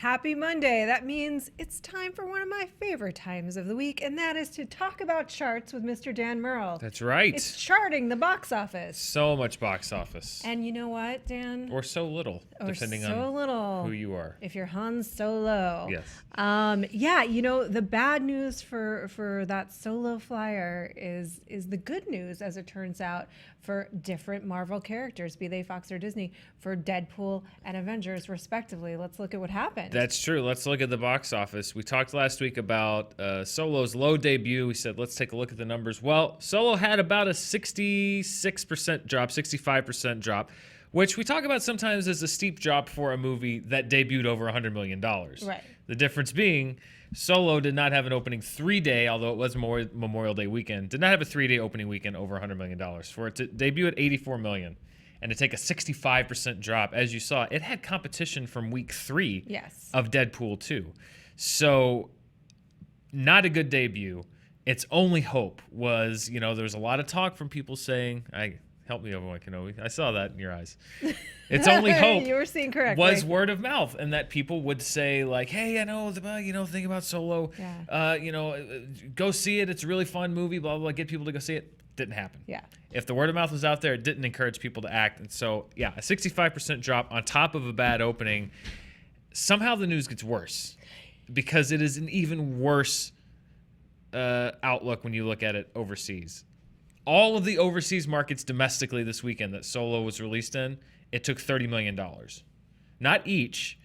Happy Monday. That means it's time for one of my favorite times of the week, and that is to talk about charts with Mr. Dan Murrell. That's right. It's charting the box office. So much box office. And you know what, Dan? Or so little, depending on who you are. If you're Han Solo. Yes. Yeah, you know, the bad news for that solo flyer is the good news, as it turns out, for different Marvel characters, be they Fox or Disney, for Deadpool and Avengers, respectively. Let's look at what happened. That's true. Let's look at the box office. We talked last week about Solo's low debut. We said, let's take a look at the numbers. Well, Solo had about a 66% drop, 65% drop, which we talk about sometimes as a steep drop for a movie that debuted over $100 million. Right. The difference being, Solo did not have an opening 3-day, although it was Memorial Day weekend, did not have a 3-day opening weekend over $100 million. For it to debut at $84 million and to take a 65% drop, as you saw, it had competition from week 3 of Deadpool 2. So not a good debut. Its only hope was, there was a lot of talk from people saying, help me, Obi-Wan Kenobi. I saw that in your eyes. Its only hope you were seeing correctly. Was word of mouth, and that people would say like, "Hey, I know, think about Solo. Go see it. It's a really fun movie. Blah blah blah. Get people to go see it." Didn't happen. Yeah. If the word of mouth was out there, it didn't encourage people to act, and so a 65% drop on top of a bad opening. Somehow the news gets worse because it is an even worse outlook when you look at it overseas. All of the overseas markets domestically this weekend that Solo was released in, it took $30 million. Not each,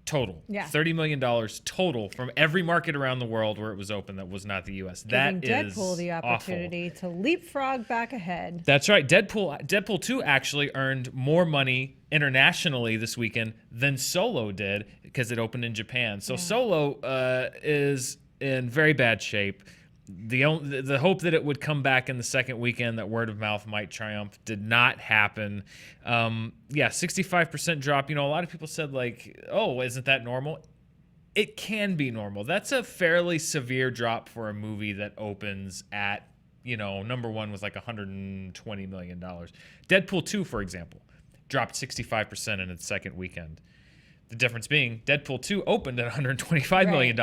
total. Yeah. $30 million total from every market around the world where it was open that was not the U.S. Giving Deadpool the opportunity to leapfrog back ahead. That's right. Deadpool 2 actually earned more money internationally this weekend than Solo did because it opened in Japan. So Solo is in very bad shape. The hope that it would come back in the second weekend, that word of mouth might triumph, did not happen. 65% drop. A lot of people said like, oh, isn't that normal? It can be normal. That's a fairly severe drop for a movie that opens at, number one was like $120 million. Deadpool 2, for example, dropped 65% in its second weekend. The difference being Deadpool 2 opened at $125 million,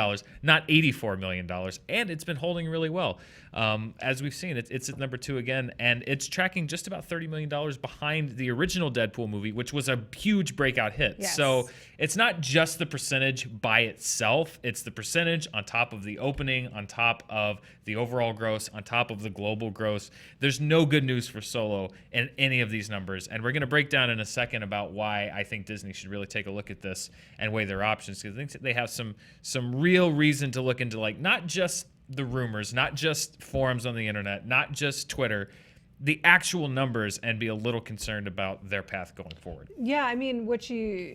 not $84 million, and it's been holding really well. As we've seen, it's at number 2 again, and it's tracking just about $30 million behind the original Deadpool movie, which was a huge breakout hit. Yes. So it's not just the percentage by itself, it's the percentage on top of the opening, on top of the overall gross, on top of the global gross. There's no good news for Solo in any of these numbers, and we're going to break down in a second about why I think Disney should really take a look at this and weigh their options, because I think they have some real reason to look into, like, not just the rumors, not just forums on the internet, not just Twitter, the actual numbers, and be a little concerned about their path going forward. Yeah, I mean,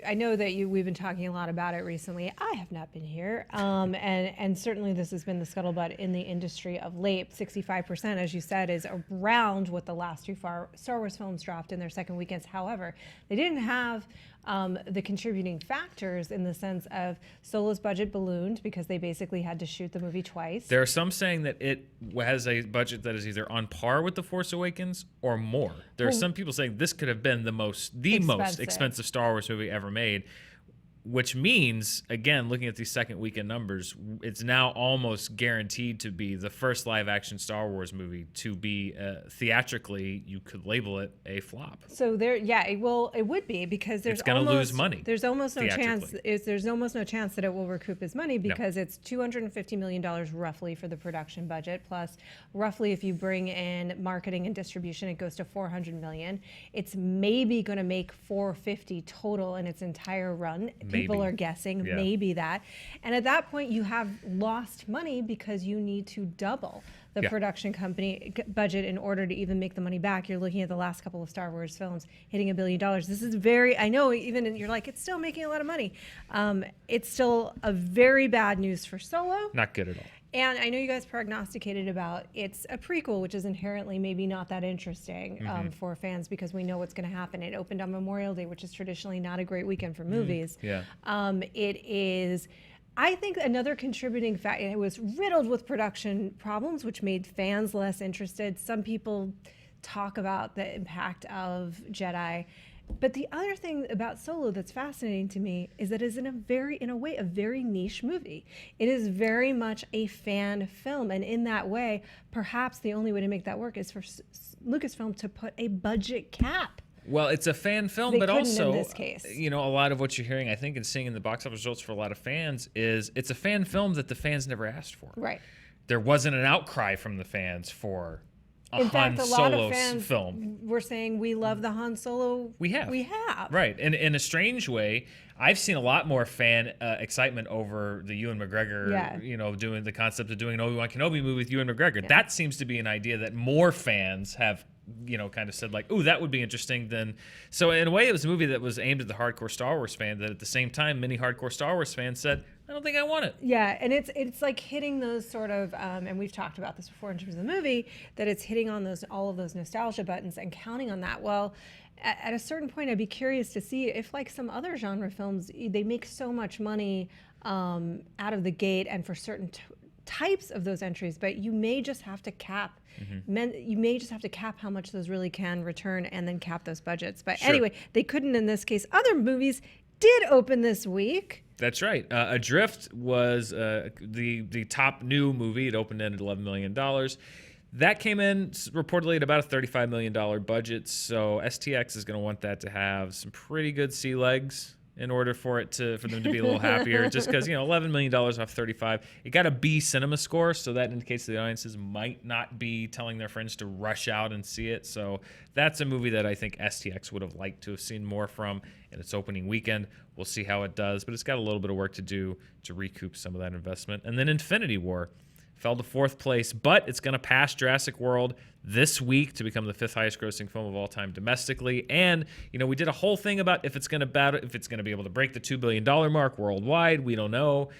I know that we've been talking a lot about it recently. I have not been here, and certainly this has been the scuttlebutt in the industry of late. 65%, as you said, is around what the last 2 Star Wars films dropped in their second weekends. However, they didn't have the contributing factors in the sense of Solo's budget ballooned because they basically had to shoot the movie twice. There are some saying that it has a budget that is either on par with The Force Awakens or more. There are some people saying this could have been the most expensive Star Wars movie ever made, which means, again, looking at these second weekend numbers, it's now almost guaranteed to be the first live-action Star Wars movie to be theatrically, you could label it a flop. So it would be, because it's going to lose money. There's almost no chance. There's almost no chance that it will recoup its money, because it's $250 million roughly for the production budget, plus roughly if you bring in marketing and distribution, it goes to $400 million. It's maybe going to make $450 total in its entire run. People are guessing maybe that. And at that point, you have lost money because you need to double the production company budget in order to even make the money back. You're looking at the last couple of Star Wars films hitting $1 billion. This is I know, even you're like, it's still making a lot of money. It's still a very bad news for Solo. Not good at all. And I know you guys prognosticated about it's a prequel, which is inherently maybe not that interesting for fans, because we know what's going to happen. It opened on Memorial Day, which is traditionally not a great weekend for movies. It is, I think, another contributing factor. It was riddled with production problems, which made fans less interested. Some people talk about the impact of Jedi But the other thing about Solo that's fascinating to me is that it is in a way, a very niche movie. It is very much a fan film, and in that way, perhaps the only way to make that work is for Lucasfilm to put a budget cap. Well, it's a fan film, They but couldn't also, in this case. a lot of what you're hearing, I think, and seeing in the box office results for a lot of fans is it's a fan film that the fans never asked for. Right. There wasn't an outcry from the fans for a In Han fact, a lot Solo of fans film. were saying we love the Han Solo. We have. Right. And in a strange way, I've seen a lot more fan excitement over the Ewan McGregor, doing the concept of doing an Obi-Wan Kenobi movie with Ewan McGregor. Yeah. That seems to be an idea that more fans have kind of said like, ooh, that would be interesting. So in a way, it was a movie that was aimed at the hardcore Star Wars fan that at the same time, many hardcore Star Wars fans said, I don't think I want it. Yeah, and it's like hitting those sort of, and we've talked about this before in terms of the movie, that it's hitting on all of those nostalgia buttons and counting on that. Well, at a certain point, I'd be curious to see if, like some other genre films, they make so much money out of the gate and for certain types of those entries, but you may just have to cap. You may just have to cap how much those really can return and then cap those budgets. But anyway, they couldn't in this case. Other movies did open this week. That's right. Adrift was the top new movie. It opened in at $11 million. That came in reportedly at about a $35 million budget. So STX is going to want that to have some pretty good sea legs in order for them to be a little happier. Just because $11 million off 35, it got a B cinema score, so that indicates the audiences might not be telling their friends to rush out and see it. So that's a movie that I think STX would have liked to have seen more from in its opening weekend. We'll see how it does, but it's got a little bit of work to do to recoup some of that investment. And then Infinity War fell to 4th place, but it's going to pass Jurassic World this week to become the 5th highest grossing film of all time domestically. And, we did a whole thing about if it's going to be able to break the $2 billion mark worldwide. We don't know.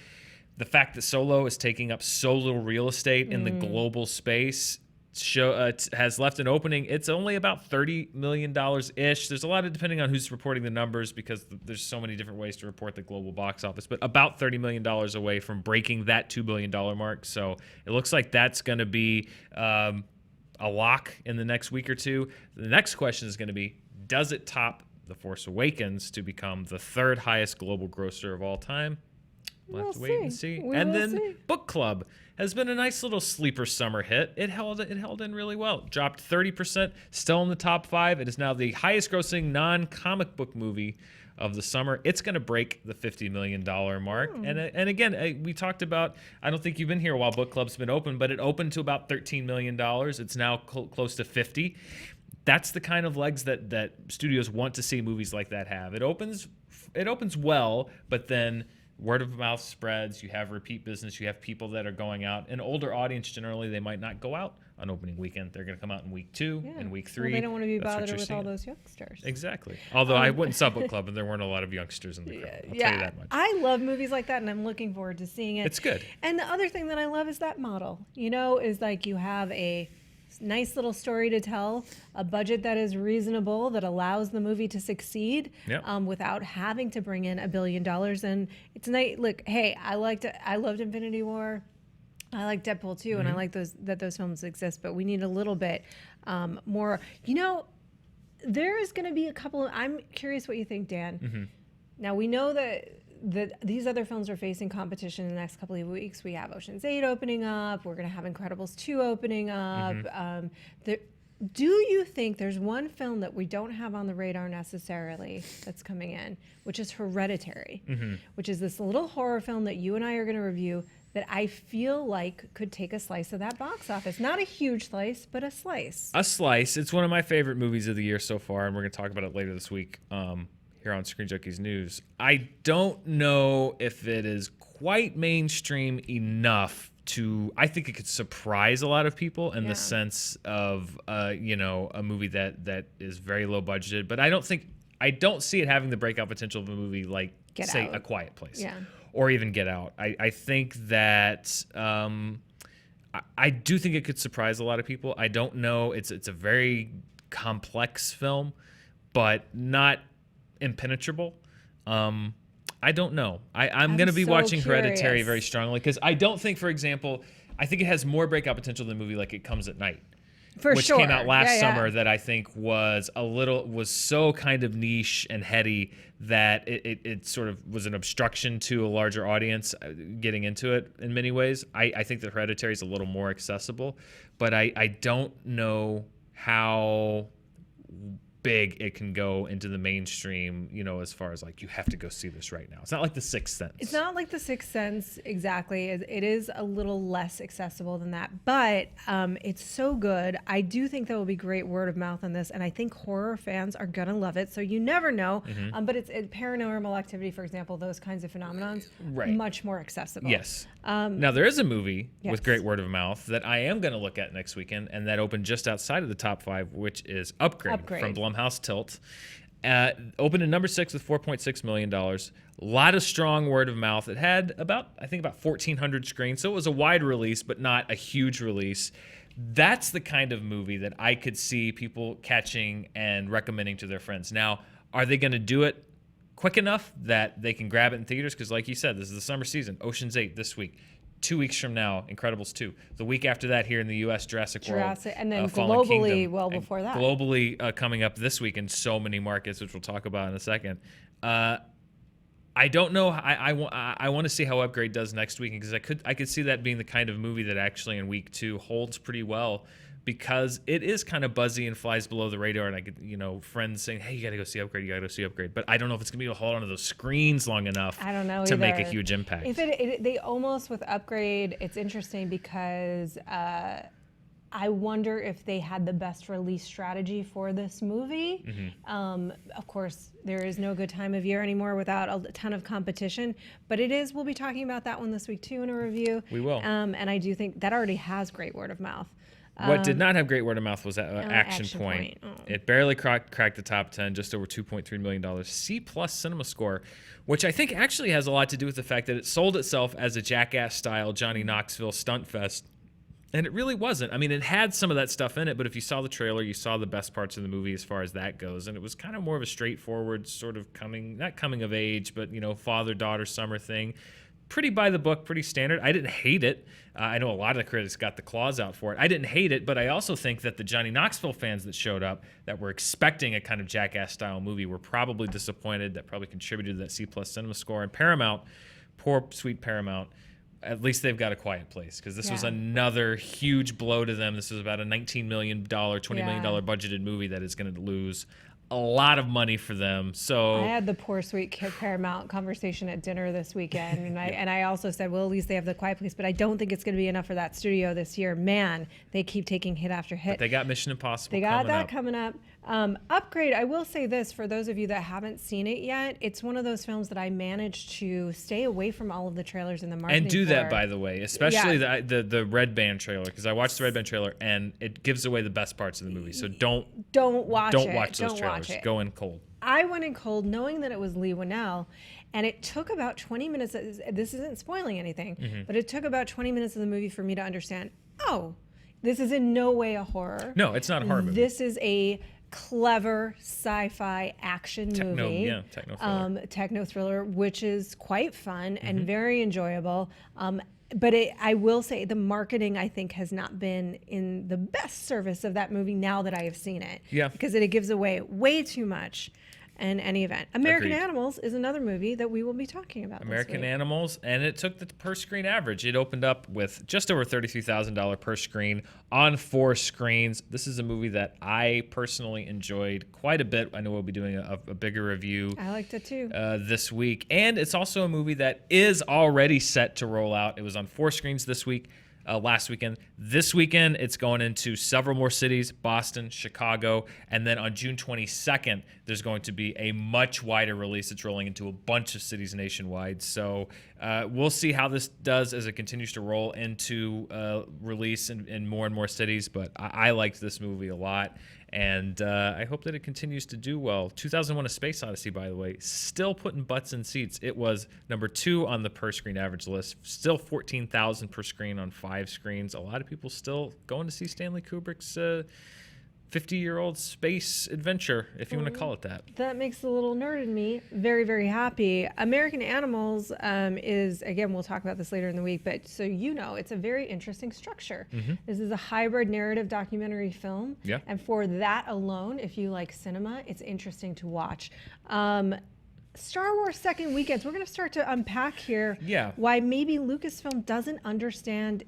The fact that Solo is taking up so little real estate in the global space has left an opening. It's only about $30 million-ish. There's a lot of, depending on who's reporting the numbers, because there's so many different ways to report the global box office, but about $30 million away from breaking that $2 billion mark. So it looks like that's going to be a lock in the next week or two. The next question is going to be, does it top The Force Awakens to become the 3rd highest global grosser of all time? We'll have to wait and see. And then Book Club has been a nice little sleeper summer hit. It held in really well. It dropped 30%, still in the top 5. It is now the highest grossing non-comic book movie of the summer. It's going to break the $50 million mark. And again, we talked about, I don't think you've been here while Book Club's been open, but it opened to about $13 million. It's now close to 50. That's the kind of legs that studios want to see movies like that have. It opens well, but then word of mouth spreads. You have repeat business. You have people that are going out. An older audience, generally, they might not go out on opening weekend. They're going to come out in week 2 and week 3. Well, they don't want to be bothered with all those youngsters. Exactly. Although I wouldn't sub Book Club, and there weren't a lot of youngsters in the crowd. I'll tell you that much. I love movies like that, and I'm looking forward to seeing it. It's good. And the other thing that I love is that model. Is like you have a nice little story to tell, a budget that is reasonable, that allows the movie to succeed without having to bring in $1 billion. And it's nice. Look, hey, I loved Infinity War. I like Deadpool too, and I like those films exist. But we need a little bit more. There is going to be a couple of. I'm curious what you think, Dan. Now we know that these other films are facing competition in the next couple of weeks. We have Ocean's 8 opening up. We're going to have Incredibles 2 opening up. Do you think there's one film that we don't have on the radar necessarily that's coming in, which is Hereditary, which is this little horror film that you and I are going to review that I feel like could take a slice of that box office? Not a huge slice, but a slice. A slice. It's one of my favorite movies of the year so far, and we're going to talk about it later this week. Here on Screen Junkies News. I don't know if it is quite mainstream enough I think it could surprise a lot of people in the sense of, a movie that is very low budgeted, but I don't see it having the breakout potential of a movie like, say, A Quiet Place or even Get Out. I think that, I do think it could surprise a lot of people. I don't know. It's a very complex film, but not impenetrable. I don't know. I'm going to be watching Hereditary very strongly because I don't think, for example, I think it has more breakout potential than a movie like It Comes at Night. which came out last summer, that I think was so kind of niche and heady that it sort of was an obstruction to a larger audience getting into it in many ways. I think that Hereditary is a little more accessible, but I don't know how big it can go into the mainstream, as far as like, you have to go see this right now. It's not like The Sixth Sense. It's not like The Sixth Sense, exactly. It is a little less accessible than that, but it's so good. I do think there will be great word of mouth on this, and I think horror fans are gonna love it. So you never know, but it's Paranormal Activity, for example, those kinds of phenomenons, much more accessible. Yes. Now there is a movie with great word of mouth that I am gonna look at next weekend, and that opened just outside of the top 5, which is Upgrade. From Blumhouse Tilt. Opened at number 6 with $4.6 million. A lot of strong word of mouth. It had about 1,400 screens, so it was a wide release, but not a huge release. That's the kind of movie that I could see people catching and recommending to their friends. Now, are they going to do it quick enough that they can grab it in theaters? Because like you said, this is the summer season. Ocean's 8 this week. 2 weeks from now, Incredibles 2. The week after that, here in the U.S., Jurassic World. And then Fallen globally, Kingdom, well before that. Globally coming up this week in so many markets, which we'll talk about in a second. I don't know. I want to see how Upgrade does next week, because I could see that being the kind of movie that actually in week 2 holds pretty well, because it is kind of buzzy and flies below the radar. And I could, friends saying, "Hey, you got to go see Upgrade. You got to go see Upgrade." But I don't know if it's gonna be able to hold onto those screens long enough. I don't know to either. make a huge impact. If they almost with Upgrade, it's interesting because I wonder if they had the best release strategy for this movie. Of course, there is no good time of year anymore without a ton of competition, but we'll be talking about that one this week too in a review. We will. And I do think that already has great word of mouth. What did not have great word of mouth was Action Point. Oh. It barely cracked the top 10, just over $2.3 million. C+ cinema score, which I think actually has a lot to do with the fact that it sold itself as a Jackass-style Johnny Knoxville stunt fest. And it really wasn't. I mean, it had some of that stuff in it, but if you saw the trailer, you saw the best parts of the movie as far as that goes. And it was kind of more of a straightforward sort of not coming of age, but, father-daughter summer thing. Pretty by the book, pretty standard. I didn't hate it. I know a lot of the critics got the claws out for it. I didn't hate it, but I also think that the Johnny Knoxville fans that showed up that were expecting a kind of Jackass-style movie were probably disappointed. That probably contributed to that C+ cinema score. And Paramount, poor sweet Paramount, at least they've got A Quiet Place, because this was another huge blow to them. This was about a $19 million, $20 million budgeted movie that is going to lose a lot of money for them. So I had the poor sweet Paramount conversation at dinner this weekend, and I also said, well, at least they have The Quiet Place, but I don't think it's going to be enough for that studio this year. Man, they keep taking hit after hit. But they got Mission Impossible. They got that coming up. Upgrade, I will say this, for those of you that haven't seen it yet, it's one of those films that I managed to stay away from all of the trailers in the marketing and do that, by the way, especially the Red Band trailer, because I watched the Red Band trailer and it gives away the best parts of the movie. So don't watch those trailers. Go in cold. I went in cold knowing that it was Leigh Whannell, and it took about 20 minutes. This isn't spoiling anything, but it took about 20 minutes of the movie for me to understand, this is in no way a horror. No, it's not a horror movie. This is a clever sci-fi action movie, techno thriller, which is quite fun and very enjoyable. But I will say the marketing, I think, has not been in the best service of that movie now that I have seen it. Yeah. Because it gives away way too much in any event. American Agreed. Animals is another movie that we will be talking about American this week. Animals, and it took the per screen average. It opened up with just over $33,000 per screen on 4 screens. This is a movie that I personally enjoyed quite a bit. I know we'll be doing a bigger review. I liked it too. This week. And it's also a movie that is already set to roll out. It was on 4 screens this week. Last weekend. This weekend, it's going into several more cities, Boston, Chicago, and then on June 22nd, there's going to be a much wider release. It's rolling into a bunch of cities nationwide. So we'll see how this does as it continues to roll into release in more and more cities, but I liked this movie a lot. And I hope that it continues to do well. 2001: A Space Odyssey, by the way, still putting butts in seats. It was number 2 on the per screen average list. Still $14,000 per screen on 5 screens. A lot of people still going to see Stanley Kubrick's 50-year-old space adventure, if you want to call it that. That makes the little nerd in me very, very happy. American Animals is, again, we'll talk about this later in the week, but so it's a very interesting structure. This is a hybrid narrative documentary film. Yeah. And for that alone, if you like cinema, it's interesting to watch. Star Wars second weekends, we're going to start to unpack here why maybe Lucasfilm doesn't understand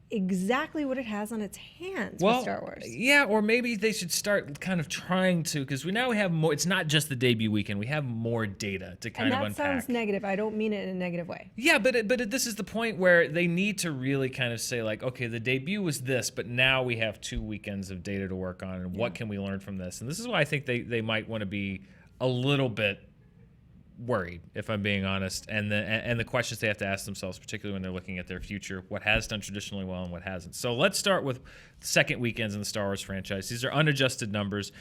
exactly what it has on its hands with Star Wars. Yeah, or maybe they should start kind of trying to, because we now have more. It's not just the debut weekend. We have more data to kind of unpack. And that sounds negative. I don't mean it in a negative way. Yeah, but this is the point where they need to really kind of say, like, okay, the debut was this, but now we have 2 weekends of data to work on, and what can we learn from this? And this is why I think they might want to be a little bit worried, if I'm being honest, and the questions they have to ask themselves, particularly when they're looking at their future, what has done traditionally well and what hasn't. So let's start with the second weekends in the Star Wars franchise. These are unadjusted numbers.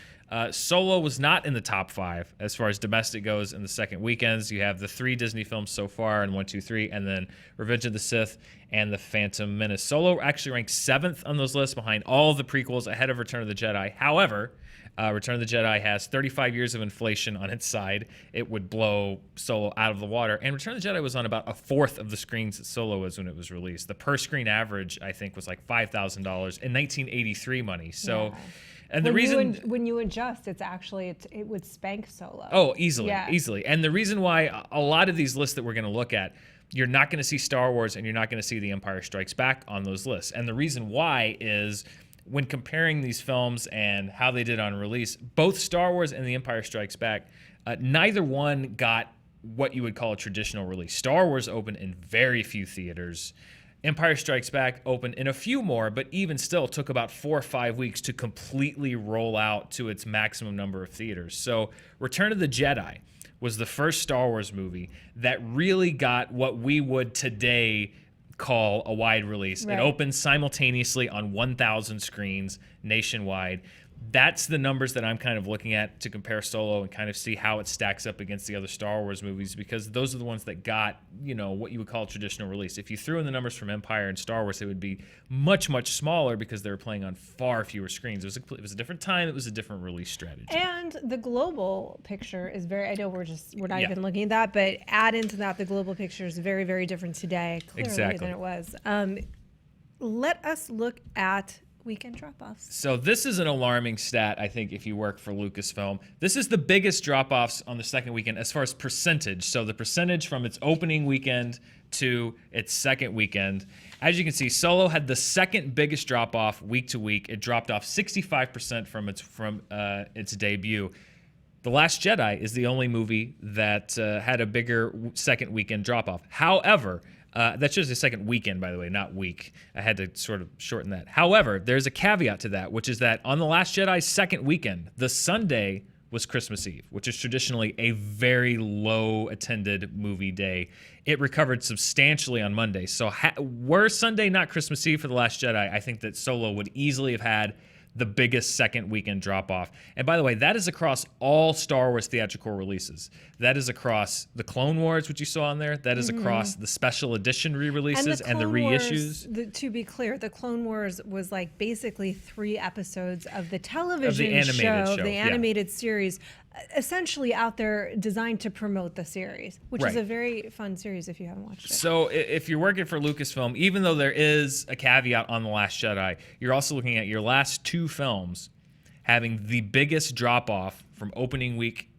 Solo was not in the top 5 as far as domestic goes in the second weekends. You have the 3 Disney films so far, and 1, 2, 3, and then Revenge of the Sith and The Phantom Menace. Solo actually ranked 7th on those lists behind all the prequels, ahead of Return of the Jedi. However, Return of the Jedi has 35 years of inflation on its side. It would blow Solo out of the water. And Return of the Jedi was on about 1/4 of the screens that Solo was when it was released. The per-screen average, I think, was like $5,000 in 1983 money. So, and the when you adjust, it's actually it would spank Solo. Oh, easily. And the reason why a lot of these lists that we're going to look at, you're not going to see Star Wars and you're not going to see The Empire Strikes Back on those lists. And the reason why is, when comparing these films and how they did on release, both Star Wars and The Empire Strikes Back, neither one got what you would call a traditional release. Star Wars opened in very few theaters. Empire Strikes Back opened in a few more, but even still took about 4 or 5 weeks to completely roll out to its maximum number of theaters. So Return of the Jedi was the first Star Wars movie that really got what we would today call a wide release. Right. It opened simultaneously on 1,000 screens nationwide. That's the numbers that I'm kind of looking at to compare Solo and kind of see how it stacks up against the other Star Wars movies, because those are the ones that got, what you would call a traditional release. If you threw in the numbers from Empire and Star Wars, it would be much, much smaller because they were playing on far fewer screens. It was a different time. It was a different release strategy. And the global picture is I know we're not even looking at that, but add into that, the global picture is very, very different today, clearly, than it was. Let us look at weekend drop-offs. So this is an alarming stat, I think, if you work for Lucasfilm. This is the biggest drop-offs on the second weekend as far as percentage. So the percentage from its opening weekend to its second weekend. As you can see, Solo had the second biggest drop-off week to week. It dropped off 65% from its debut. The Last Jedi is the only movie that had a bigger second weekend drop-off. However, that's just the second weekend, by the way, not week. I had to sort of shorten that. However, there's a caveat to that, which is that on The Last Jedi's second weekend, the Sunday was Christmas Eve, which is traditionally a very low-attended movie day. It recovered substantially on Monday. So were Sunday not Christmas Eve for The Last Jedi, I think that Solo would easily have had the biggest second weekend drop-off. And by the way, that is across all Star Wars theatrical releases. That is across the Clone Wars, which you saw on there. That is across the special edition re-releases and the reissues. To be clear, the Clone Wars was like basically 3 episodes of the television show, the animated series, essentially out there designed to promote the series, which is a very fun series if you haven't watched it. So if you're working for Lucasfilm, even though there is a caveat on The Last Jedi, you're also looking at your last 2 films having the biggest drop-off from opening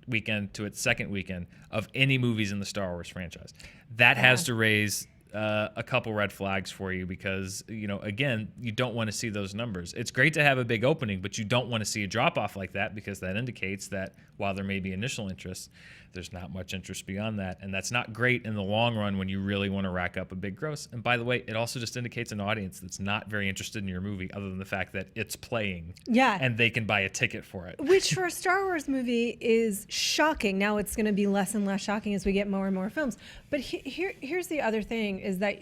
weekend to its second weekend of any movies in the Star Wars franchise. That has to raise a couple red flags for you because, again, you don't want to see those numbers. It's great to have a big opening, but you don't want to see a drop-off like that because that indicates that while there may be initial interest, there's not much interest beyond that. And that's not great in the long run when you really want to rack up a big gross. And by the way, it also just indicates an audience that's not very interested in your movie other than the fact that it's playing. Yeah. And they can buy a ticket for it. Which for a Star Wars movie is shocking. Now it's going to be less and less shocking as we get more and more films. But here's the other thing is that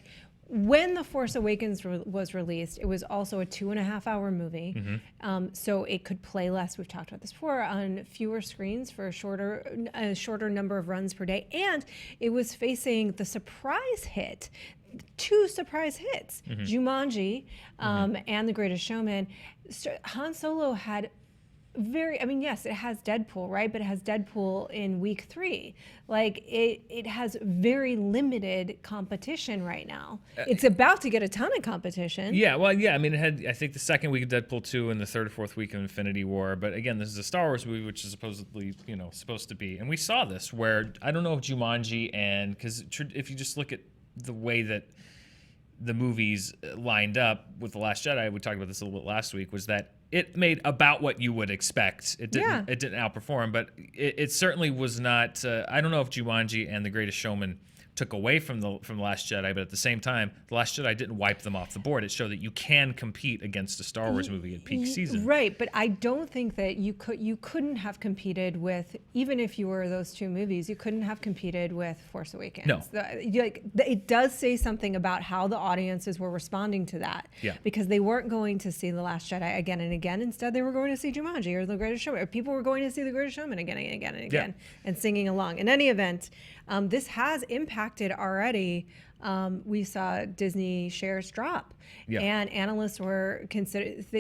when The Force Awakens was released, it was also a 2.5-hour movie. So it could play less. We've talked about this before, on fewer screens for a shorter number of runs per day. And it was facing the surprise hit, 2 surprise hits, Jumanji and The Greatest Showman. Han Solo had I mean, yes, it has Deadpool, right? But it has Deadpool in week 3. Like, it has very limited competition right now. It's about to get a ton of competition. Yeah, well, yeah. I mean, it had, I think, the second week of Deadpool 2 and the third or fourth week of Infinity War. But again, this is a Star Wars movie, which is supposedly, supposed to be. And we saw this where, I don't know if Jumanji because if you just look at the way that the movies lined up with The Last Jedi, we talked about this a little bit last week, was that it made about what you would expect. It didn't. It didn't outperform, but it certainly was not. I don't know if Jumanji and The Greatest Showman took away from the Last Jedi, but at the same time, The Last Jedi didn't wipe them off the board. It showed that you can compete against a Star Wars movie at peak season. Right, but I don't think that you couldn't have competed with, even if you were those two movies, you couldn't have competed with Force Awakens. No. It does say something about how the audiences were responding to that. Yeah. Because they weren't going to see The Last Jedi again and again. Instead, they were going to see Jumanji or The Greatest Showman. Or people were going to see The Greatest Showman again and again and again and singing along. In any event, this has impacted already. We saw Disney shares drop, and analysts were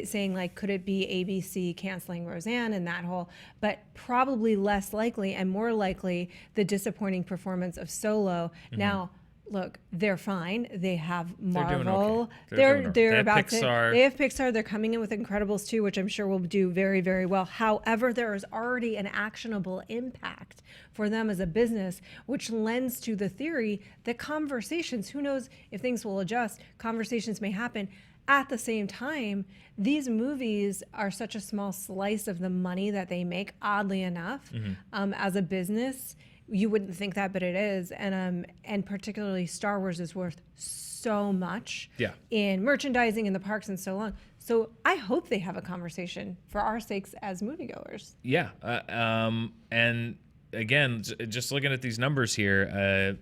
saying, like, could it be ABC canceling Roseanne and that whole, but probably less likely and more likely the disappointing performance of Solo. Now, look, they're fine. They have Marvel. They're about Pixar. They have Pixar. They're coming in with Incredibles 2, which I'm sure will do very, very well. However, there is already an actionable impact for them as a business, which lends to the theory that conversations, who knows if things will adjust, conversations may happen. At the same time, these movies are such a small slice of the money that they make, oddly enough, as a business. You wouldn't think that, but it is, and particularly Star Wars is worth so much in merchandising in the parks and so on. So I hope they have a conversation for our sakes as moviegoers. Yeah, and again, just looking at these numbers here,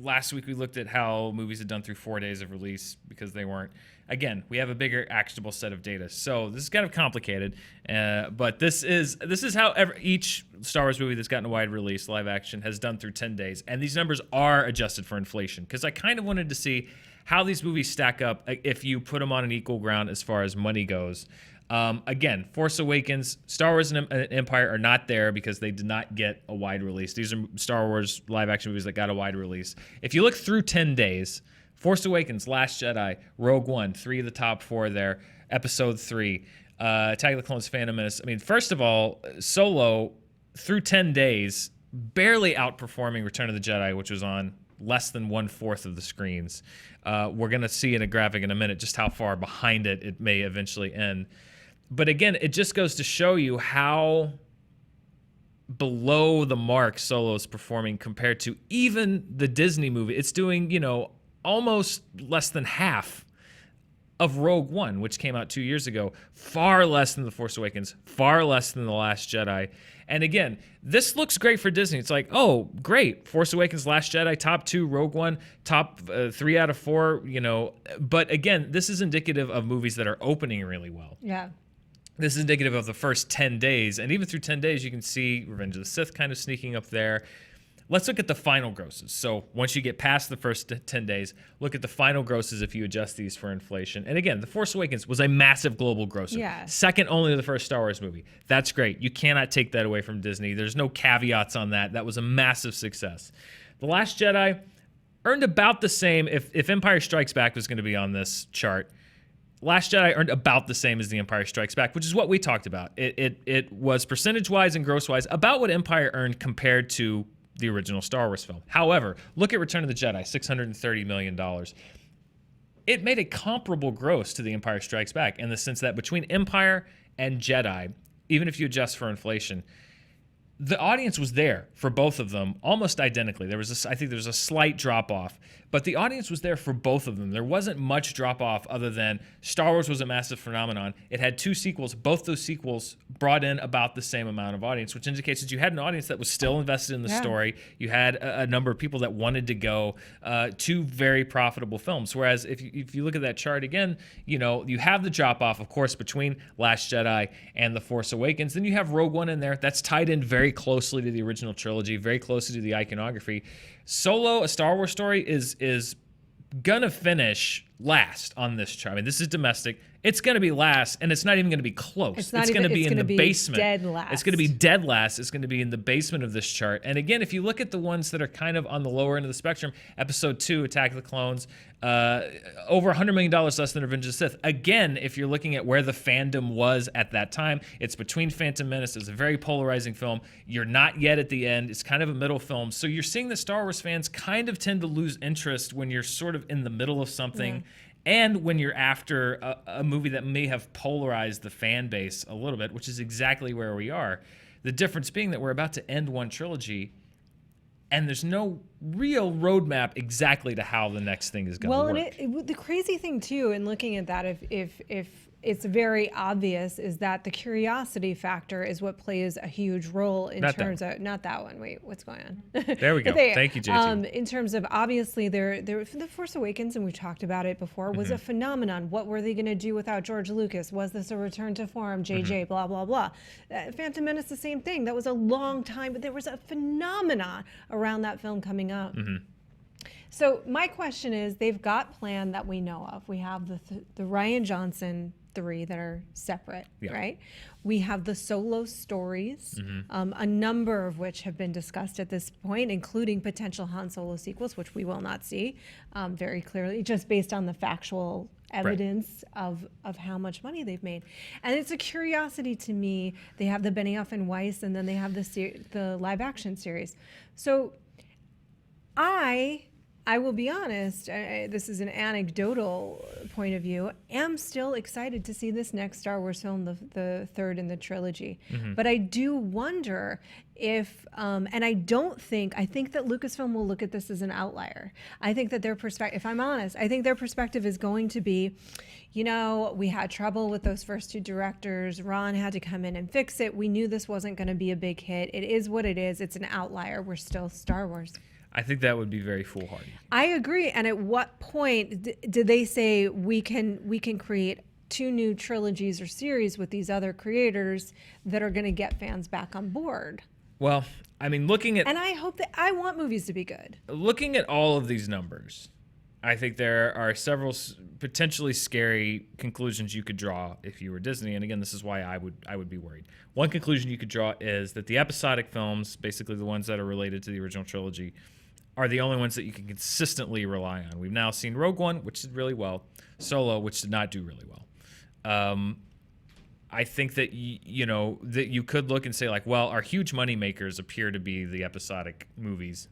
last week we looked at how movies had done through 4 days of release because they weren't. Again, we have a bigger actionable set of data, so this is kind of complicated. But this is how each Star Wars movie that's gotten a wide release, live action, has done through 10 days, and these numbers are adjusted for inflation because I kind of wanted to see how these movies stack up if you put them on an equal ground as far as money goes. Again, Force Awakens, Star Wars and Empire are not there because they did not get a wide release. These are Star Wars live action movies that got a wide release. If you look through 10 days, Force Awakens, Last Jedi, Rogue One, 3 of the top 4 there, Episode 3, Attack of the Clones, Phantom Menace. I mean, first of all, Solo, through 10 days, barely outperforming Return of the Jedi, which was on less than 1/4 of the screens. We're going to see in a graphic in a minute just how far behind it may eventually end. But again, it just goes to show you how below the mark Solo is performing compared to even the Disney movie. It's doing, almost less than half of Rogue One, which came out 2 years ago. Far less than The Force Awakens, far less than The Last Jedi. And again, this looks great for Disney. It's like, oh, great. Force Awakens, Last Jedi, top 2, Rogue One, top 3 out of 4, But again, this is indicative of movies that are opening really well. Yeah. This is indicative of the first 10 days. And even through 10 days, you can see Revenge of the Sith kind of sneaking up there. Let's look at the final grosses. So once you get past the first 10 days, look at the final grosses if you adjust these for inflation. And again, The Force Awakens was a massive global grosser. Yeah. Second only to the first Star Wars movie. That's great. You cannot take that away from Disney. There's no caveats on that. That was a massive success. The Last Jedi earned about the same. If Empire Strikes Back was going to be on this chart, Last Jedi earned about the same as The Empire Strikes Back, which is what we talked about. It was percentage-wise and gross-wise about what Empire earned compared to the original Star Wars film. However, look at Return of the Jedi, $630 million. It made a comparable gross to The Empire Strikes Back in the sense that between Empire and Jedi, even if you adjust for inflation, the audience was there for both of them almost identically. I think there was a slight drop-off, but the audience was there for both of them. There wasn't much drop-off other than Star Wars was a massive phenomenon. It had 2 sequels. Both those sequels brought in about the same amount of audience, which indicates that you had an audience that was still invested in the story. You had a number of people that wanted to go. 2 very profitable films. Whereas if you look at that chart again, you have the drop-off, of course, between Last Jedi and The Force Awakens. Then you have Rogue One in there. That's tied in very closely to the original trilogy, very closely to the iconography. Solo, A Star Wars Story, is gonna finish last on this chart. I mean, this is domestic. It's going to be last, and it's not even going to be close. It's going to be in the basement. Dead last. It's going to be dead last. It's going to be in the basement of this chart. And again, if you look at the ones that are kind of on the lower end of the spectrum, Episode 2, Attack of the Clones, over $100 million less than Revenge of the Sith. Again, if you're looking at where the fandom was at that time, it's between Phantom Menace. It's a very polarizing film. You're not yet at the end. It's kind of a middle film. So you're seeing that Star Wars fans kind of tend to lose interest when you're sort of in the middle of something. Yeah. And when you're after a movie that may have polarized the fan base a little bit, which is exactly where we are. The difference being that we're about to end one trilogy, and there's no real roadmap exactly to how the next thing is going to work. Well, and the crazy thing, too, in looking at that, if it's very obvious, is that the curiosity factor is what plays a huge role in terms of... Not that one. Wait, what's going on? There we go. Thank you, JT. In terms of, obviously, The Force Awakens, and we've talked about it before, was a phenomenon. What were they going to do without George Lucas? Was this a return to form? JJ, blah, blah, blah. Phantom Menace, the same thing. That was a long time, but there was a phenomenon around that film coming up. So my question is, they've got planned that we know of. We have the Rian Johnson 3 that are separate, right? We have the solo stories, a number of which have been discussed at this point, including potential Han Solo sequels, which we will not see very clearly, just based on the factual evidence of how much money they've made. And it's a curiosity to me. They have the Benioff and Weiss, and then they have the live action series. So I will be honest, this is an anecdotal point of view, am still excited to see this next Star Wars film, the third in the trilogy. But I do wonder if, and I think that Lucasfilm will look at this as an outlier. I think that their perspective, if I'm honest, I think their perspective is going to be, you know, we had trouble with those first 2 directors. Ron had to come in and fix it. We knew this wasn't going to be a big hit. It is what it is. It's an outlier. We're still Star Wars. I think that would be very foolhardy. I agree. And at what point did they say we can create 2 new trilogies or series with these other creators that are going to get fans back on board? Well, I mean, looking at... And I hope that... I want movies to be good. Looking at all of these numbers, I think there are several potentially scary conclusions you could draw if you were Disney. And again, this is why I would be worried. One conclusion you could draw is that the episodic films, basically the ones that are related to the original trilogy, are the only ones that you can consistently rely on. We've now seen Rogue One, which did really well, Solo, which did not do really well. I think that that you could look and say, like, well, our huge money makers appear to be the episodic movies,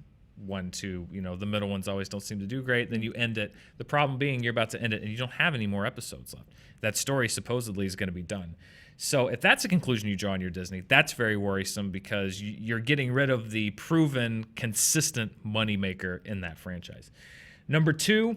1, 2. The middle ones always don't seem to do great. Then you end it. The problem being you're about to end it and you don't have any more episodes left. That story supposedly is going to be done. So if that's a conclusion you draw in your Disney, that's very worrisome because you're getting rid of the proven, consistent moneymaker in that franchise. Number 2,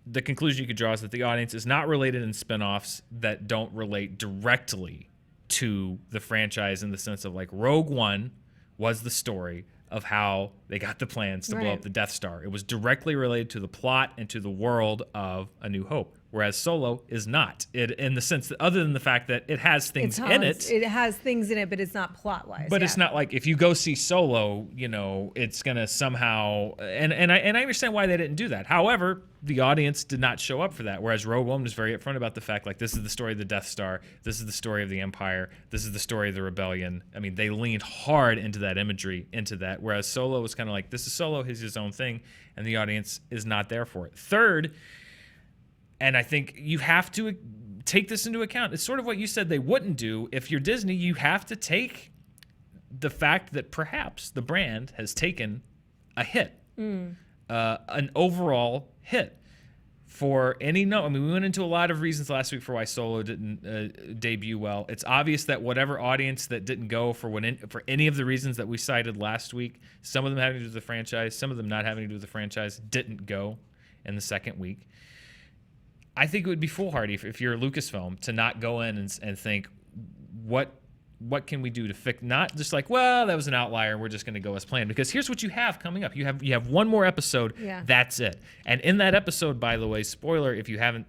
the conclusion you could draw is that the audience is not related in spinoffs that don't relate directly to the franchise in the sense of, like, Rogue One was the story of how they got the plans to blow up the Death Star. It was directly related to the plot and to the world of A New Hope, whereas Solo is not. It, in the sense that, other than the fact that it has things in it. It has things in it, but it's not plot-wise. But it's not like if you go see Solo, it's going to somehow... And I understand why they didn't do that. However, the audience did not show up for that, whereas Rogue One was very upfront about the fact, like, this is the story of the Death Star, this is the story of the Empire, this is the story of the Rebellion. I mean, they leaned hard into that imagery, into that, whereas Solo was kind of like, this is Solo, he's his own thing, and the audience is not there for it. Third, and I think you have to take this into account, it's sort of what you said they wouldn't do. If you're Disney, you have to take the fact that perhaps the brand has taken a hit, an overall hit. For any we went into a lot of reasons last week for why Solo didn't debut well. It's obvious that whatever audience that didn't go for any of the reasons that we cited last week, some of them having to do with the franchise, some of them not having to do with the franchise, didn't go in the second week. I think it would be foolhardy if you're Lucasfilm to not go in and think, what can we do to fix? Not just like, well, that was an outlier, we're just going to go as planned. Because here's what you have coming up. You have one more episode. Yeah. That's it. And in that episode, by the way, spoiler if you haven't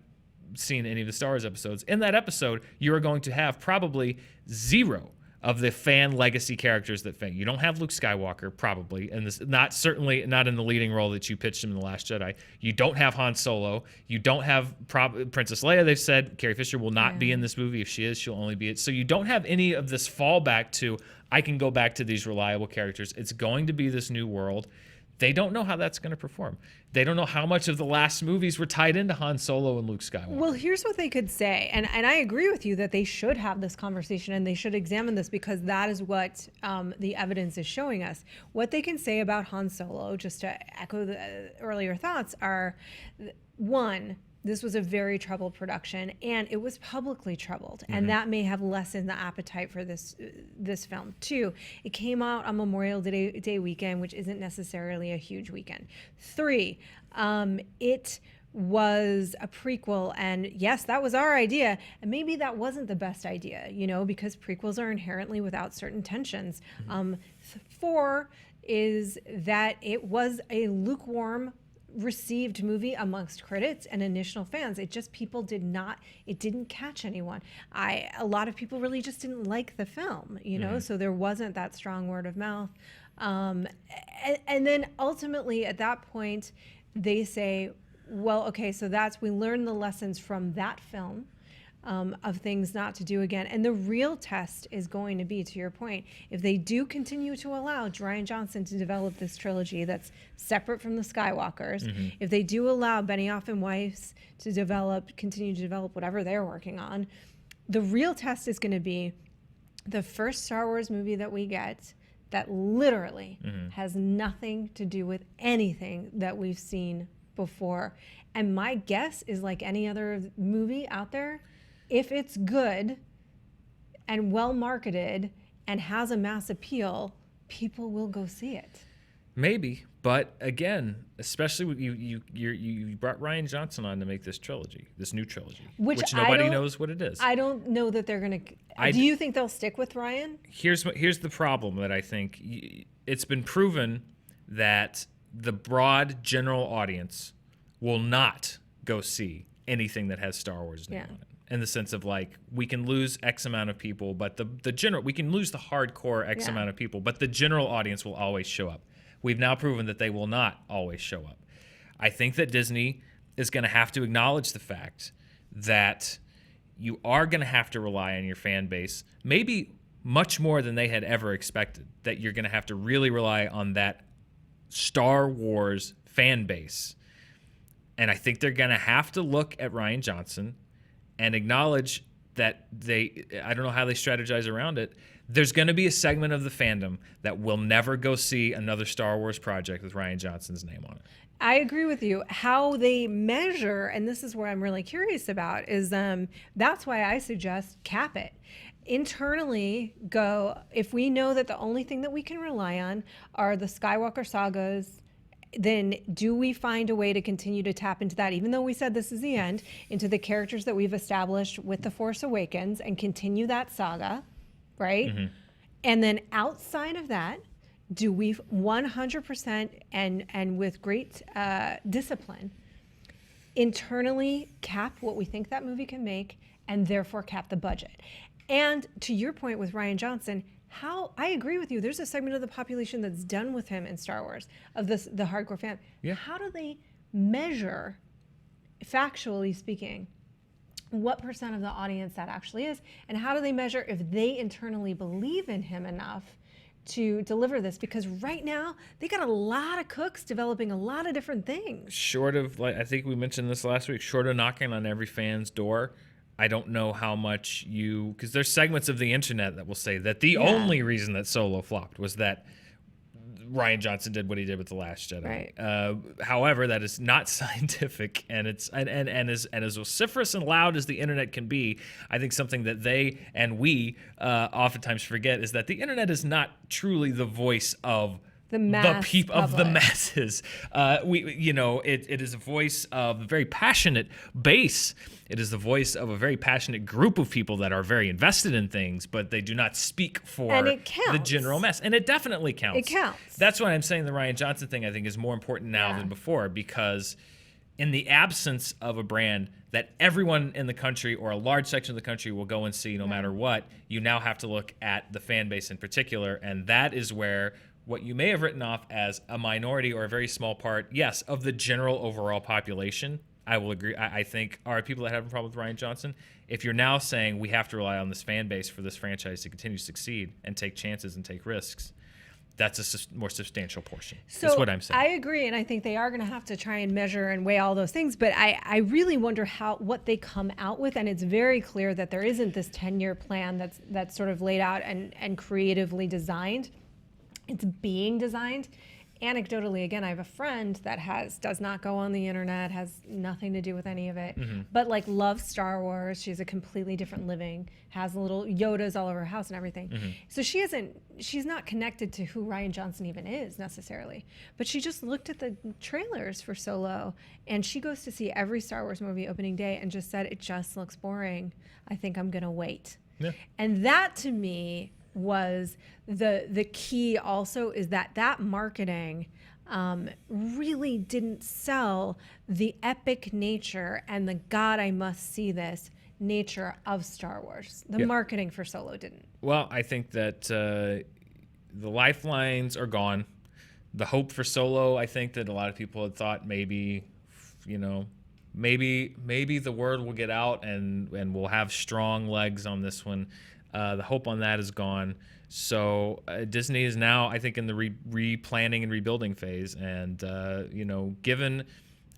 seen any of the Star Wars episodes, in that episode, you are going to have probably 0 of the fan legacy characters that fan. You don't have Luke Skywalker, probably, and this certainly not in the leading role that you pitched him in The Last Jedi. You don't have Han Solo. You don't have Princess Leia. They've said Carrie Fisher will not be in this movie. If she is, she'll only be it. So you don't have any of this fallback to, I can go back to these reliable characters. It's going to be this new world. They don't know how that's going to perform. They don't know how much of the last movies were tied into Han Solo and Luke Skywalker. Well, here's what they could say. And I agree with you that they should have this conversation and they should examine this, because that is what the evidence is showing us. What they can say about Han Solo, just to echo the earlier thoughts, are, one, this was a very troubled production, and it was publicly troubled, and that may have lessened the appetite for this film. Two, it came out on Memorial Day weekend, which isn't necessarily a huge weekend. Three, it was a prequel, and yes, that was our idea, and maybe that wasn't the best idea, because prequels are inherently without certain tensions. Four is that it was a lukewarm received movie amongst critics and initial fans. It didn't catch anyone. A lot of people really just didn't like the film, so there wasn't that strong word of mouth. And then ultimately at that point, they say, well, okay, so we learned the lessons from that film, of things not to do again. And the real test is going to be, to your point, if they do continue to allow Rian Johnson to develop this trilogy that's separate from the Skywalkers, if they do allow Benioff and Weiss to continue to develop whatever they're working on, the real test is going to be the first Star Wars movie that we get that literally has nothing to do with anything that we've seen before. And my guess is, like any other movie out there, if it's good and well marketed and has a mass appeal, people will go see it. Maybe, but again, especially with you brought Rian Johnson on to make this new trilogy, which nobody knows what it is. I don't know that they're gonna. Do you think they'll stick with Rian? Here's the problem that I think it's been proven that the broad general audience will not go see anything that has Star Wars name on it. In the sense of, like, we can lose X amount of people, but we can lose the hardcore X amount of people, but the general audience will always show up. We've now proven that they will not always show up. I think that Disney is going to have to acknowledge the fact that you are going to have to rely on your fan base, maybe much more than they had ever expected, that you're going to have to really rely on that Star Wars fan base. And I think they're going to have to look at Rian Johnson and acknowledge that I don't know how they strategize around it. There's going to be a segment of the fandom that will never go see another Star Wars project with Rian Johnson's name on it. I agree with you. How they measure, and this is where I'm really curious about, is that's why I suggest cap it. Internally, if we know that the only thing that we can rely on are the Skywalker sagas, then do we find a way to continue to tap into that, even though we said this is the end, into the characters that we've established with The Force Awakens and continue that saga, right? And then outside of that, do we 100% and with great discipline internally cap what we think that movie can make and therefore cap the budget? And to your point with Rian Johnson, I agree with you. There's a segment of the population that's done with him in Star Wars, of the hardcore fan. Yeah. How do they measure, factually speaking, what percent of the audience that actually is? And how do they measure if they internally believe in him enough to deliver this? Because right now, they got a lot of cooks developing a lot of different things. Short of, like, I think we mentioned this last week, short of knocking on every fan's door, I don't know how much because there's segments of the internet that will say that the only reason that Solo flopped was that Rian Johnson did what he did with The Last Jedi. Right. However, that is not scientific, and it's and as vociferous and loud as the internet can be, I think something that they and we oftentimes forget is that the internet is not truly the voice of the masses. It is a voice of a very passionate base. It is the voice of a very passionate group of people that are very invested in things, but they do not speak for the general mass. And it definitely counts. It counts. That's why I'm saying the Rian Johnson thing, I think, is more important now than before, because in the absence of a brand that everyone in the country or a large section of the country will go and see no matter what, you now have to look at the fan base in particular. And that is where what you may have written off as a minority or a very small part, yes, of the general overall population, I will agree. I think are people that have a problem with Rian Johnson. If you're now saying we have to rely on this fan base for this franchise to continue to succeed and take chances and take risks, that's a more substantial portion. So That's what I'm saying. I agree, and I think they are going to have to try and measure and weigh all those things. But I really wonder what they come out with, and it's very clear that there isn't this 10-year plan that's sort of laid out and creatively designed. It's being designed. Anecdotally, again, I have a friend that does not go on the internet, has nothing to do with any of it, but like loves Star Wars. She's a completely different living, has little Yodas all over her house and everything. So she's not connected to who Rian Johnson even is necessarily, but she just looked at the trailers for Solo, and she goes to see every Star Wars movie opening day and just said, it just looks boring. I think I'm gonna wait. Yeah. And that to me was the key also, is that marketing really didn't sell the epic nature and the God, I must see this nature of Star Wars. The marketing for Solo didn't. Well, I think that the lifelines are gone. The hope for Solo, I think that a lot of people had thought maybe the word will get out and we'll have strong legs on this one. The hope on that is gone. So Disney is now, I think, in the replanning and rebuilding phase. And,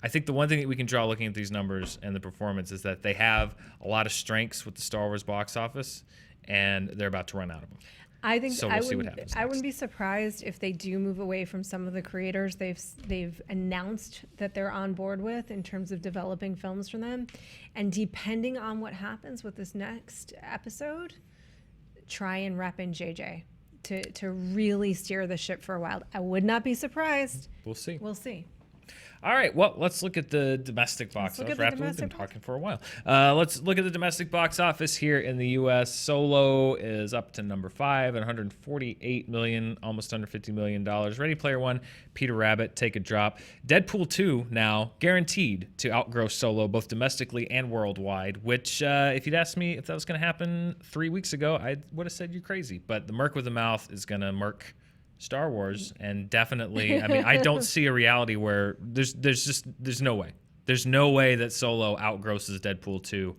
I think the one thing that we can draw looking at these numbers and the performance is that they have a lot of strengths with the Star Wars box office, and they're about to run out of them. I think so we'll see what happens next. I wouldn't be surprised if they do move away from some of the creators they've announced that they're on board with in terms of developing films for them. And depending on what happens with this next episode, try and rep in JJ to really steer the ship for a while. I would not be surprised. We'll see. We'll see. All right, well, let's look at the domestic box office. We've been talking for a while. Let's look at the domestic box office here in the U.S. Solo is up to number 5 at $148 million, almost under $50 million. Ready Player One, Peter Rabbit, take a drop. Deadpool 2 now guaranteed to outgross Solo both domestically and worldwide, which if you'd asked me if that was going to happen 3 weeks ago, I would have said you're crazy. But the Merc with the Mouth is going to Merc Star Wars, and definitely, I mean, I don't see a reality where there's no way. There's no way that Solo outgrosses Deadpool 2,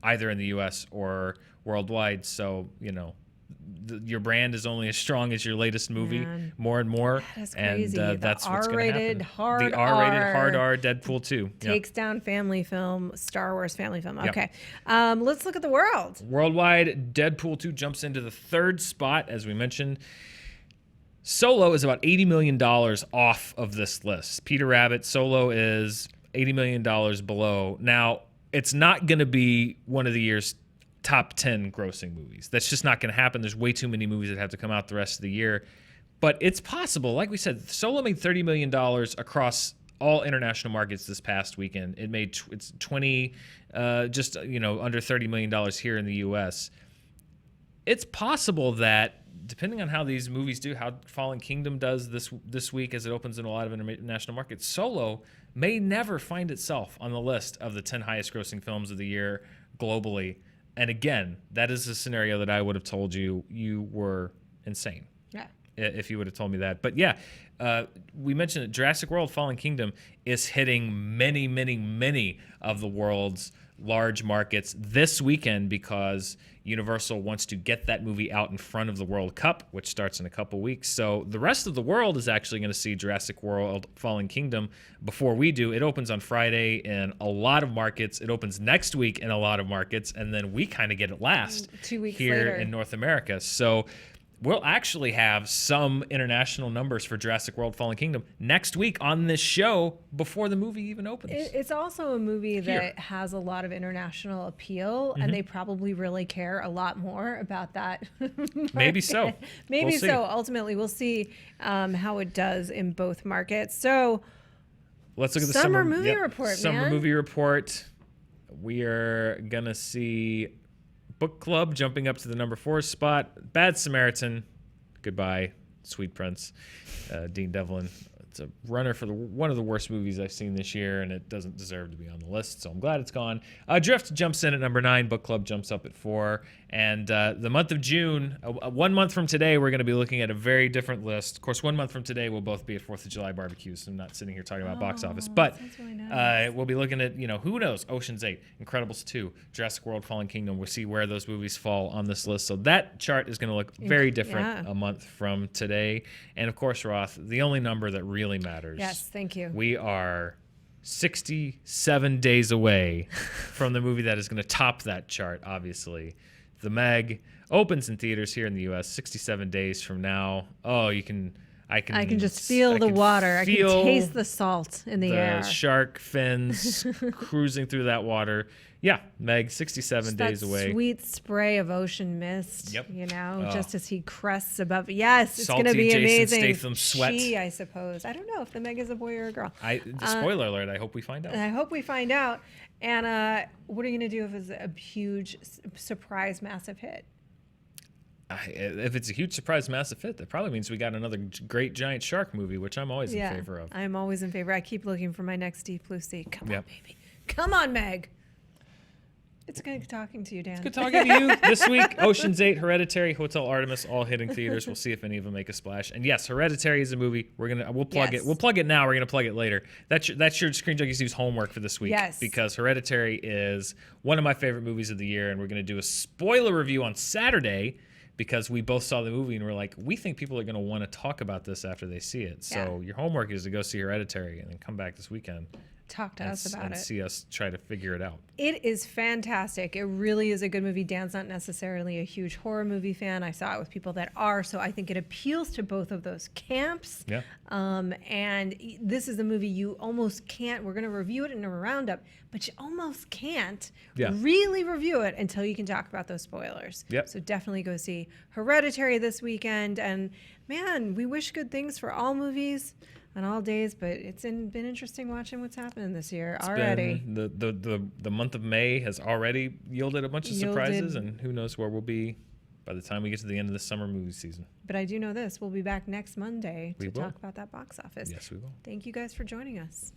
either in the U.S. or worldwide. So, your brand is only as strong as your latest movie, more and more. That is crazy. And that's what's going to happen. The R-rated hard R Deadpool 2 takes down family film, Star Wars family film. Okay, let's look at the world. Worldwide, Deadpool 2 jumps into the 3rd spot, as we mentioned. Solo is about $80 million off of this list. Peter Rabbit, Solo is $80 million below. Now, it's not going to be one of the year's top 10 grossing movies. That's just not going to happen. There's way too many movies that have to come out the rest of the year. But it's possible. Like we said, Solo made $30 million across all international markets this past weekend. It's 20, under $30 million here in the U.S. It's possible that, depending on how these movies do, how Fallen Kingdom does this week as it opens in a lot of international markets, Solo may never find itself on the list of the 10 highest grossing films of the year globally. And again, that is a scenario that I would have told you were insane. Yeah. If you would have told me that. But yeah, we mentioned that Jurassic World Fallen Kingdom is hitting many, many, many of the world's large markets this weekend because Universal wants to get that movie out in front of the World Cup, which starts in a couple weeks. So the rest of the world is actually going to see Jurassic World Fallen Kingdom before we do. It opens on Friday in a lot of markets. It opens next week in a lot of markets, and then we kind of get it last 2 weeks here later in North America. So we'll actually have some international numbers for Jurassic World Fallen Kingdom next week on this show before the movie even opens. It's also a movie that has a lot of international appeal, and they probably really care a lot more about that. Maybe so. Maybe so. Ultimately, we'll see how it does in both markets. So let's look at the summer movie report, Summer movie report. We are going to see Book Club jumping up to the number 4 spot. Bad Samaritan, goodbye, Sweet Prince, Dean Devlin. It's a runner for one of the worst movies I've seen this year, and it doesn't deserve to be on the list, so I'm glad it's gone. Drift jumps in at number 9. Book Club jumps up at 4. And the month of June, 1 month from today, we're going to be looking at a very different list. Of course, 1 month from today, we'll both be at 4th of July barbecues, so I'm not sitting here talking about box office. But really nice. we'll be looking at, who knows, Ocean's 8, Incredibles 2, Jurassic World, Fallen Kingdom. We'll see where those movies fall on this list. So that chart is going to look very different a month from today. And, of course, Roth, the only number that really matters. Yes, thank you. We are 67 days away from the movie that is going to top that chart, obviously. The Meg opens in theaters here in the U.S. 67 days from now. Oh, I can just feel the water. I can taste the salt in the air. The shark fins cruising through that water. Yeah, Meg, 67 just days that away. Sweet spray of ocean mist. Yep. Just as he crests above. Yes, it's going to Salty be Jason amazing. Statham sweat. She, I suppose. I don't know if the Meg is a boy or a girl. Spoiler alert, I hope we find out. I hope we find out. And what are you going to do if it's a huge surprise, massive hit? If it's a huge surprise, massive hit, that probably means we got another great giant shark movie, which I'm always in favor of. I'm always in favor. I keep looking for my next Deep Blue Sea. Come on, baby. Come on, Meg. It's good talking to you, Dan. It's good talking to you. This week, Ocean's 8, Hereditary, Hotel Artemis, all hitting theaters. We'll see if any of them make a splash. And yes, Hereditary is a movie. We'll plug it. We'll plug it now. We're gonna plug it later. That's your Screen Junkies News homework for this week. Yes. Because Hereditary is one of my favorite movies of the year, and we're gonna do a spoiler review on Saturday because we both saw the movie and we're like, we think people are gonna want to talk about this after they see it. So your homework is to go see Hereditary and then come back this weekend. Talk to us about and it. See us try to figure it out. It is fantastic. It really is a good movie. Dan's not necessarily a huge horror movie fan. I saw it with people that are, so I think it appeals to both of those camps. Yeah. And this is a movie you almost can't, we're going to review it in a roundup, but you almost can't really review it until you can talk about those spoilers. Yep. So definitely go see Hereditary this weekend. And man, we wish good things for all movies on all days, but it's been interesting watching what's happening this year already. The month of May has already yielded a bunch of surprises, and who knows where we'll be by the time we get to the end of the summer movie season. But I do know this, we'll be back next Monday to talk about that box office. Yes, we will. Thank you guys for joining us.